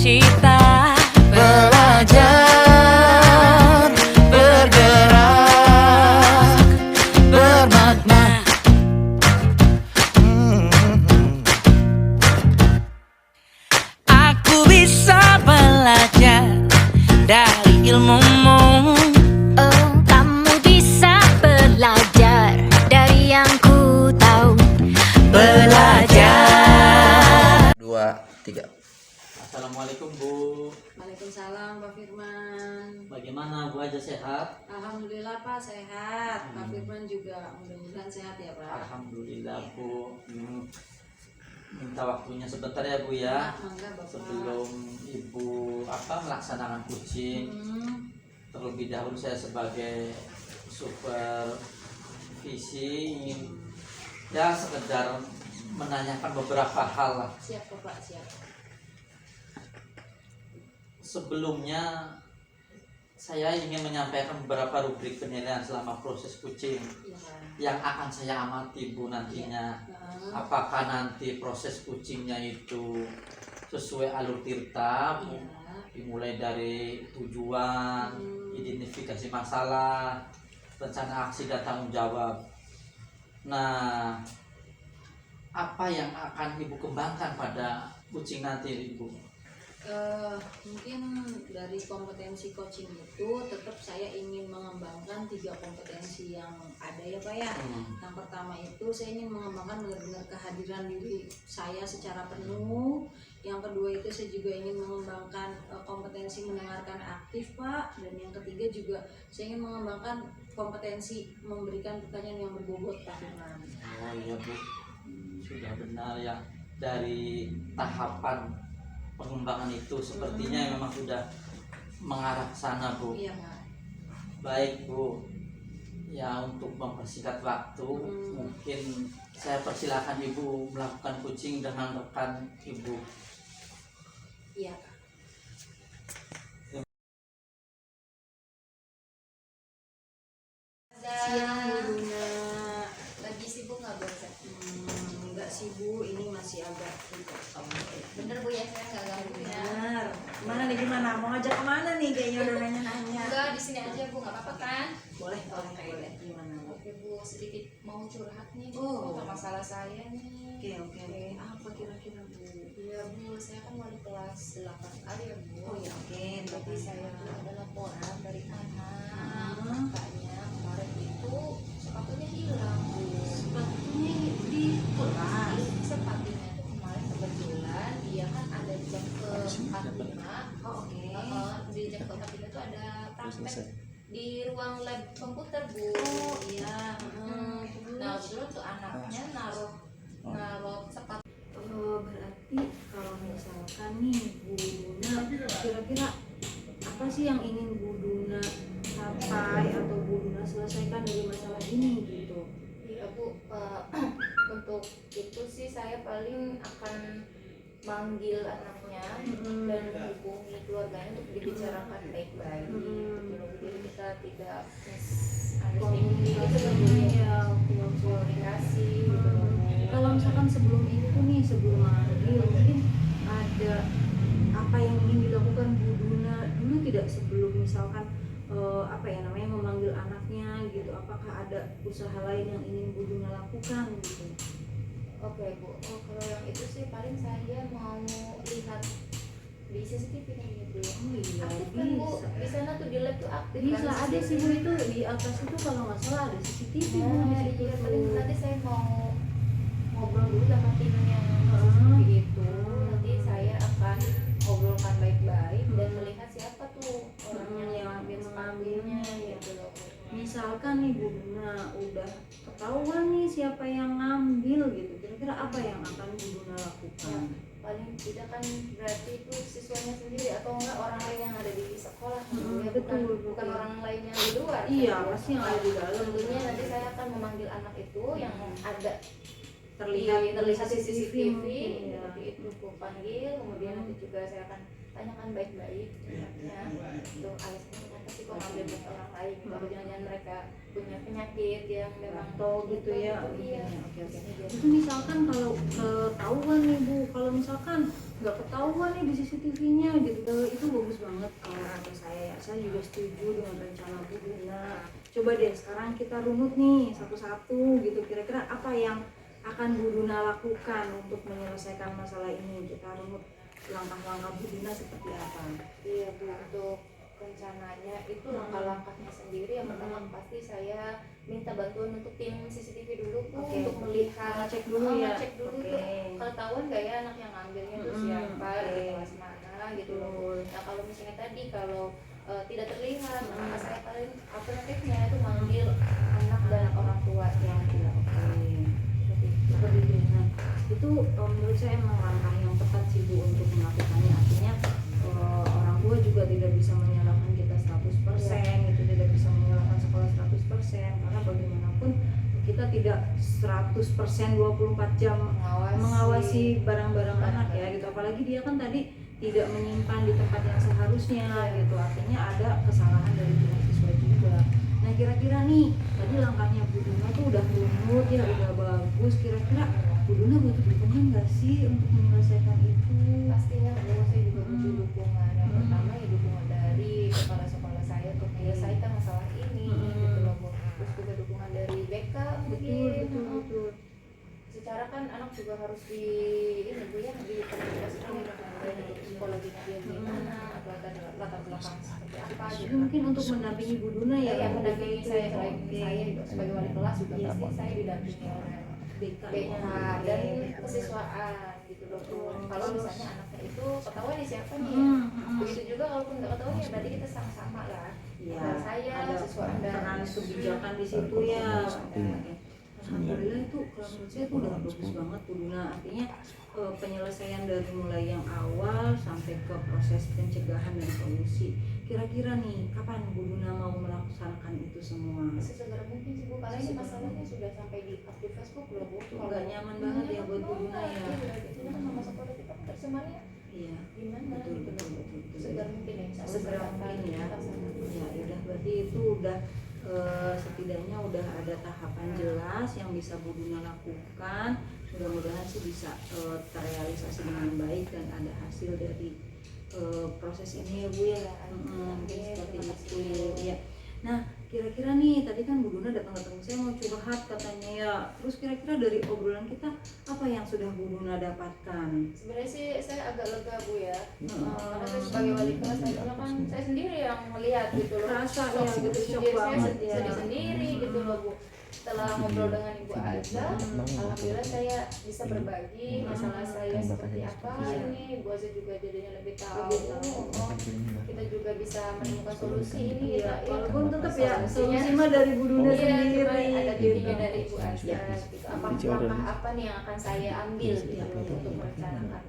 cita-cita, belajar, bergerak, bermakna. Aku bisa belajar dari ilmumu. Oh, kamu bisa belajar dari yang ku tahu. Belajar. 2, 3. Assalamualaikum Bu. Waalaikumsalam Pak Firman. Bagaimana Bu aja sehat? Alhamdulillah Pak sehat. Pak Firman juga mudah-mudahan sehat ya Pak. Alhamdulillah Bu. Minta waktunya sebentar ya Bu ya. Mangga Bapak. Sebelum Ibu melaksanakan kucing, terlebih dahulu saya sebagai supervisi ingin ya sekedar menanyakan beberapa hal lah. Siap Bapak, siap. Sebelumnya saya ingin menyampaikan beberapa rubrik penilaian selama proses kucing yang akan saya amati Bu nantinya. Apakah nanti proses kucingnya itu sesuai alur tirta, dimulai dari tujuan, identifikasi masalah, rencana aksi dan tanggung jawab. Nah, apa yang akan Ibu kembangkan pada kucing nanti Ibu? Mungkin dari kompetensi coaching itu tetap saya ingin mengembangkan 3 kompetensi yang ada ya Pak ya. Yang pertama itu saya ingin mengembangkan benar-benar kehadiran diri saya secara penuh. Yang kedua itu saya juga ingin mengembangkan kompetensi mendengarkan aktif Pak. Dan yang ketiga juga saya ingin mengembangkan kompetensi memberikan pertanyaan yang berbobot Pak Firman. Oh iya Bu, sudah benar ya. Dari tahapan pengembangan itu sepertinya memang sudah mengarah ke sana Bu. Iya Pak. Baik Bu, ya untuk mempersingkat waktu mungkin saya persilakan Ibu melakukan kucing dengan rekan Ibu. Iya Pak. Siang Bu Luna. Lagi sibuk nggak Bu? Enggak sih Bu, ini masih agak ribet. Bener Bu ya, saya nggak ganggu ya. Benar. Gimana nih, gimana? Mau ngajak kemana nih? Kayaknya udah nanya-nanya. Enggak, di sini aja Bu, nggak apa-apa kan? Boleh. Oke. Gimana? Oke Bu, sedikit mau curhat nih Oh. tentang masalah saya nih. Oke. Apa kira-kira Bu? Iya Bu, saya kan wali kelas 8A ya Bu. Oh ya, oke. Jadi saya tuh ada laporan dari anak. Ah. Katanya kemarin itu sepatunya hilang Bu. Sepatunya di kelas. Sepatunya tuh kemarin kebetulan dia kan ada di jam ke 45. Oh oke. Di jam ke 45 tuh ada praktek di ruang lab komputer Bu. Oh iya. Nah kebetulan tuh anaknya naruh sepatu. Berarti kalau misalkan nih Bu Duna, kira-kira apa sih yang ingin Bu Duna capai atau Bu Duna selesaikan dari masalah ini gitu? Iya Bu, untuk itu sih saya paling akan manggil anaknya dan hubungi keluarganya untuk dibicarakan baik-baik. Jadi kita tidak komunikasi gitu loh. Kalau misalkan sebelum itu nih, sebelum manggil, mungkin ada apa yang ingin dilakukan Bu Duna dulu tidak sebelum misalkan memanggil anaknya gitu? Apakah ada usaha lain yang ingin Bu Duna lakukan gitu? Oke Bu, kalau yang itu sih paling saya mau lihat di CCTV kan gitu. Oh iya, Aktif kan Bu, di sana tuh di lab tuh aktif bisa kan ada sih Bu, itu di atas itu kalau nggak salah ada CCTV Bu di situ. iya, paling nanti saya mau ngobrol dulu sama tim yang itu. Nanti saya akan ngobrolkan baik-baik dan melihat siapa tuh orang yang mengambilnya gitu loh. Misalkan nih Bu Duna udah ketahuan nih siapa yang ngambil gitu, kira-kira apa yang akan Bu Duna lakukan? Paling tidak kan berarti itu siswanya sendiri atau enggak orang lain yang ada di sekolah ya, betul. bukan orang lain yang di luar. Iya, pasti yang ada di dalam. Tentunya nanti saya akan memanggil anak itu yang ada terlihat CCTV mungkin, ya. seperti itu. Ku panggil, kemudian nanti juga saya akan tanyakan baik-baik tempatnya itu alasannya kenapa sih kok ngambil buat orang lain, kalau jangan-jangan mereka punya penyakit yang memang gitu ya. iya. Oke. Itu misalkan kalau ketahuan nih Bu, kalau misalkan nggak ketahuan nih di CCTV-nya gitu, itu bagus banget kalau kata saya ya. Saya juga setuju dengan rencana Bu Duna. Coba deh sekarang kita runut nih satu-satu gitu, kira-kira apa yang akan Bu Duna lakukan untuk menyelesaikan masalah ini. Kita runut langkah-langkah Bu Duna seperti apa. Iya Bu, untuk rencananya itu langkah-langkahnya sendiri yang pertama pasti saya minta bantuan untuk tim CCTV dulu Bu, Oke. untuk melihat Cek dulu ya. cek dulu Oke. tuh ketahuan nggak ya anak yang ngambilnya tuh siapa, Oke. di kelas mana gitu loh Bu. Nah kalau misalnya tadi kalau tidak terlihat, maka saya paling alternatifnya itu manggil anak dan orang tua yang tidak Seperti itu. Nah, itu menurut saya emang langkah yang tepat sih Bu untuk melakukannya. Artinya orang tua juga tidak bisa menyalahkan kita 100%, itu tidak bisa menyalahkan sekolah 100%, karena bagaimanapun kita tidak 100% 24 jam mengawasi barang-barang anak ya gitu. Apalagi dia kan tadi tidak menyimpan di tempat yang seharusnya gitu. Artinya ada kesalahan dari pihak siswa juga. Nah kira-kira nih tadi langkahnya Bu Duna tuh udah runut ya, udah bagus. Kira-kira Bu Duna butuh dukungan nggak sih untuk menyelesaikan itu? pastinya Bu, saya juga butuh dukungan. Yang pertama ya dukungan dari kepala sekolah saya untuk menyelesaikan masalah ini gitu loh Bu. Terus juga dukungan dari BK mungkin. Betul. Secara kan anak juga harus di ini Bu ya, dikomunikasikan dengan psikologinya dia gimana atau latar belakang seperti apa Jadi gitu. mungkin untuk mendampingi Bu Duna ya. Yang Bu, mendampingi gitu. saya selain Oke. saya juga sebagai wali kelas juga Iya. pasti saya didampingi oleh BK. BK dan kesiswaan gitu loh Bu. Kalau misalnya anaknya itu ketahuan nih siapa nih ya. Begitu juga kalaupun nggak ketahuan ya berarti kita sama-sama lah. Iya, Antara saya, ada siswa Anda. peran kebijakan di situ ya. Alhamdulillah itu kalau menurut saya itu udah bagus banget Bu Duna. Artinya penyelesaian dari mulai yang awal sampai ke proses pencegahan dan solusi. Kira-kira nih kapan Bu Duna mau melaksanakan itu semua? Sesegera mungkin sih Bu, karena ini masalahnya sudah sampai di up di Facebook loh Bu. Nggak nyaman banget ya buat Bu Duna ya. Ini kan sama sekolah kita kan tersemannya Iya. gimana Betul. gitu. Segera mungkin ya. Segera mungkin ya. Ya udah berarti itu udah setidaknya udah ada tahapan jelas yang bisa Bu Duna lakukan. Mudah-mudahan sih bisa terrealisasi dengan baik dan ada hasil dari proses ini ya Bu ya. Seperti itu ya. Nah kira-kira nih tadi kan Bu Duna datang-datang saya mau curhat katanya ya. Terus kira-kira dari obrolan kita apa yang sudah Bu Duna dapatkan? Sebenarnya sih saya agak lega Bu ya. Karena saya sebagai wali kelas saya kan saya sendiri yang melihat gitu loh. Rasa Shock ya gitu, shock sendiri, banget saya ya. sedih sendiri gitu loh Bu. Setelah ngobrol dengan Ibu Aza, alhamdulillah saya bisa berbagi masalah saya seperti apa ini. Ibu Aza juga jadinya lebih tahu. Oh, kita juga bisa menemukan solusi ini Iya, kita walaupun tetap ya solusinya solusi mah dari Bu Duna iya, sendiri. cuma ada gitu. bimbingan dari Ibu Aza gitu. Apa langkah apa nih yang akan saya ambil gitu untuk merencanakan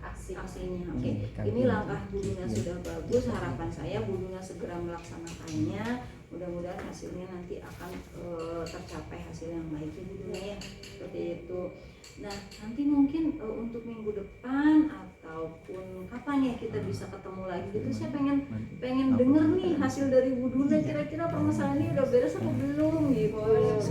aksi. Aksinya. Oke. Ini langkah Bu Duna sudah bagus. Harapan saya Bu Duna segera melaksanakannya. Mudah-mudahan hasilnya nanti akan tercapai hasil yang baik ya Bu Duna ya. Seperti itu. Nah, nanti mungkin untuk minggu depan ataupun kapan ya kita bisa ketemu lagi gitu. Saya pengen denger nih hasil dari Bu Duna, kira-kira permasalahan ini udah beres apa belum gitu.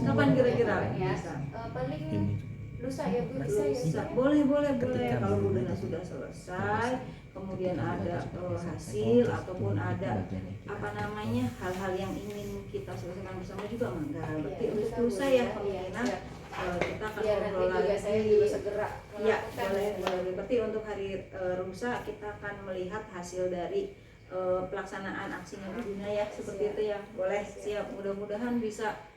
Kapan kira-kira ya? bisa? Paling lusa ya Bu, bisa ya. Bisa. Boleh kalau Bu Duna sudah selesai, kemudian ada hasil ataupun ada apa namanya hal-hal yang ingin kita selesaikan bersama juga mangga. Berarti untuk lusa ya kemungkinan kita akan Biar nanti ngobrol juga lagi. saya juga segera Ya, melakukan. boleh. Berarti untuk hari lusa kita akan melihat hasil dari pelaksanaan aksinya Bu Duna ya, seperti itu ya. Boleh, siap. Mudah-mudahan bisa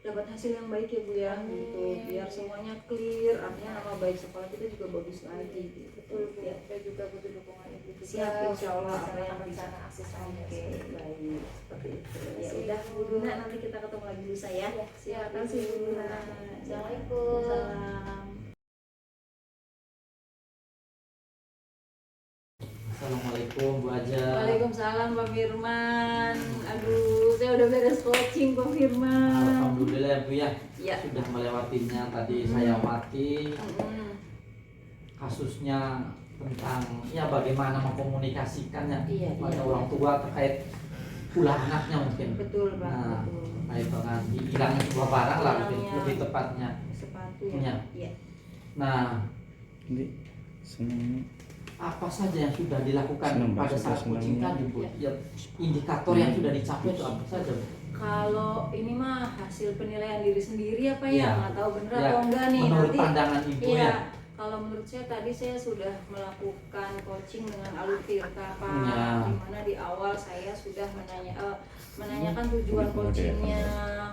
dapat hasil yang baik ya Bu ya, gitu. Biar semuanya clear, artinya nama baik sekolah kita juga bagus lagi gitu. Betul Bu, Ya. saya juga butuh dukungan Ibu juga. Siap, insya Allah apa yang bisa. rencana aksi saya. Oke, baik. Seperti itu. Ya udah Bu Duna, nanti kita ketemu lagi lusa ya. Ya, Terima kasih Bu Duna. Assalamualaikum. Waalaikumsalam. Assalamualaikum Bu Aja. Waalaikumsalam Pak Firman. Aduh, saya udah beres coaching Pak Firman. Alhamdulillah ya Bu ya. Ya. Sudah melewatinya tadi saya amati kasusnya tentang ya bagaimana mengkomunikasikannya Iya, pada iya. orang tua terkait ulah anaknya mungkin. Betul Pak, Nah, betul. terkait dengan hilangnya sebuah barang lah mungkin Hilangnya lebih tepatnya. Sepatu Iya. ya. Iya. Nah, Jadi senang apa saja yang sudah dilakukan Senang, pada Pak, saat sudah coaching senang. tadi Bu? Ya, indikator yang sudah dicapai itu apa saja Bu? Kalau ini mah hasil penilaian diri sendiri apa Iya. ya? Nggak tahu bener Ya, atau enggak nih. menurut Nanti pandangan Ibu iya, ya. kalau menurut saya tadi saya sudah melakukan coaching dengan Alur Tirta Pak. Ya. Dimana di awal saya sudah menanyakan tujuan coachingnya.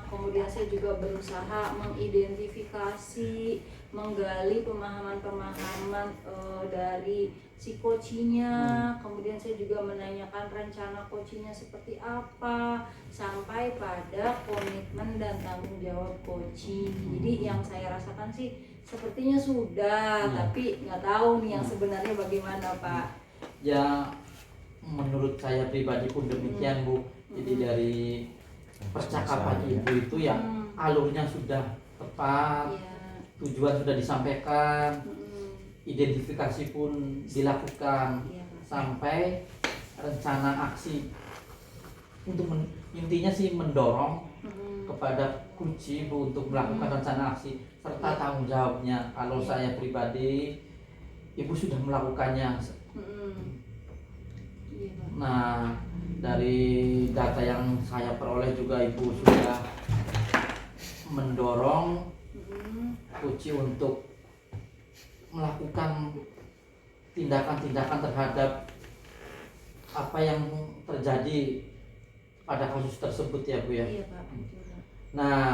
Kemudian saya juga berusaha mengidentifikasi, menggali pemahaman-pemahaman dari si coachingnya. Kemudian saya juga menanyakan rencana coachingnya seperti apa, sampai pada komitmen dan tanggung jawab coaching. Jadi yang saya rasakan sih sepertinya sudah, tapi nggak tahu nih yang sebenarnya bagaimana Pak. Ya, menurut saya pribadi pun demikian Bu. Jadi dari percakapan Ibu itu ya alurnya sudah tepat, Iya. tujuan sudah disampaikan, Mm-mm. identifikasi pun dilakukan, Iya, Pak. sampai rencana aksi untuk intinya sih mendorong Mm-mm. kepada kunci Bu untuk melakukan rencana aksi serta tanggung jawabnya. Kalau saya pribadi, Ibu sudah melakukannya. Mm-mm. Iya, Pak. Nah, dari data yang saya peroleh juga Ibu sudah mendorong Mm-mm. kunci untuk melakukan tindakan-tindakan terhadap apa yang terjadi pada kasus tersebut ya Bu ya. Iya Pak, betul, Pak. Nah,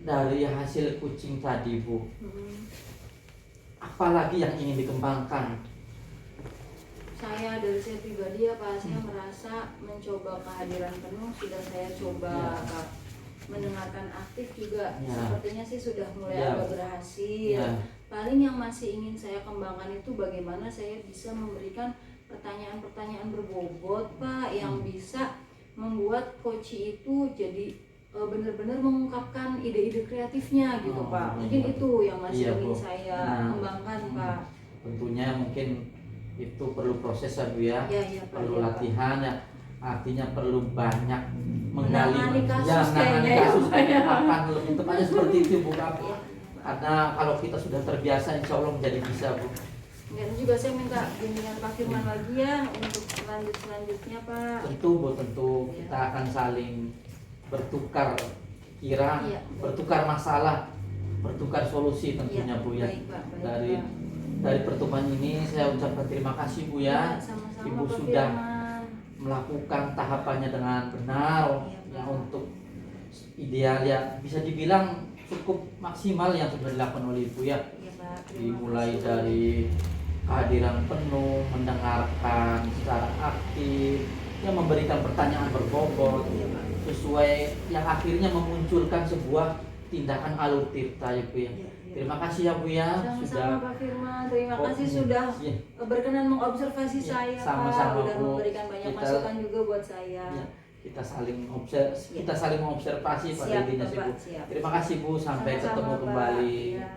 dari hasil coaching tadi Bu, Mm-mm. apalagi yang ingin dikembangkan? Dari saya pribadi ya Pak, saya merasa mencoba kehadiran penuh sudah saya coba Ya. Pak. Mendengarkan aktif juga Ya. sepertinya sih sudah mulai Ya. agak berhasil. Ya. Paling yang masih ingin saya kembangkan itu bagaimana saya bisa memberikan pertanyaan-pertanyaan berbobot Pak yang bisa membuat coach itu jadi benar-benar mengungkapkan ide-ide kreatifnya gitu Oh, Pak. iya. Mungkin itu yang masih Iya, ingin Bu. saya Nah, kembangkan Pak. Tentunya mungkin itu perlu proses ya Bu ya. Iya, iya, Pak. Perlu Iya, Pak. latihan ya. Artinya perlu banyak menggali Menangani kasus ya, menangani kayaknya ya, kasus Pak, ya. akan lebih tepatnya seperti itu Bu. Iya, Pak. Karena kalau kita sudah terbiasa insya Allah menjadi bisa Bu. Dan juga saya minta bimbingan Pak Firman lagi ya untuk selanjutnya Pak. Tentu Bu, tentu kita akan saling bertukar pikiran, Iya. bertukar masalah, bertukar solusi tentunya Iya, Bu ya. baik, Pak, baik, dari Pak. dari pertemuan ini saya ucapkan terima kasih Bu ya. Sama-sama Ibu Pak sudah Firman. melakukan tahapannya dengan benar Iya, ya, Pak. untuk ideal ya bisa dibilang cukup maksimal yang sudah dilakukan oleh Ibu ya. Iya, Pak. Terima Dimulai kasih. dari kehadiran penuh, mendengarkan secara aktif, yang memberikan pertanyaan berbobot Iya, Pak. sesuai yang akhirnya memunculkan sebuah tindakan alur tirta ya Bu ya. Iya, iya. Terima kasih ya Bu ya Sama-sama sudah Pak Firman. Terima Oh, kasih iya. sudah Iya. berkenan mengobservasi Iya, saya sama-sama, Pak. Udah Bu. memberikan banyak Kita- masukan juga buat saya. Ya, kita saling kita saling mengobservasi pada Siap, intinya sih Pak. Bu. Siap. Terima kasih Bu, sampai Sama-sama, ketemu Pak. kembali. Iya.